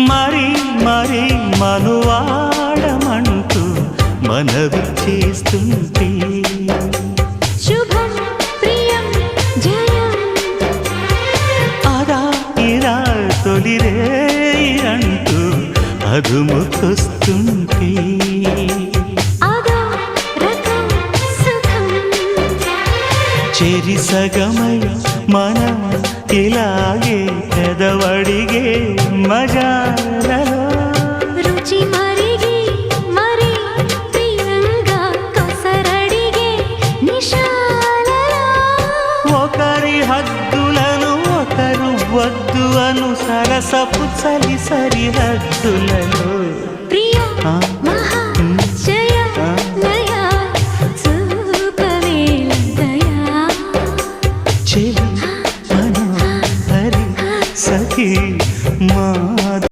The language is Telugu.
మరి మరి మనువాడమంటూ మనవి చేస్తుంటే శుభం ప్రియం జయం అదా ఇరా తొలిరే అంటూ అదుముకొస్తుంటే అదో రకం సుఖం చెరి సగమై మనం ఇలాగే పెదవడిగే మజాలలో రుచి మరిగి మరి ప్రియంగా కొసరడిగే నిశాలలో ఒకరి హద్దులను ఒకరు వద్దు అను సరసపు చలి సరిహద్దులలో ప్రియ ఆ? మహా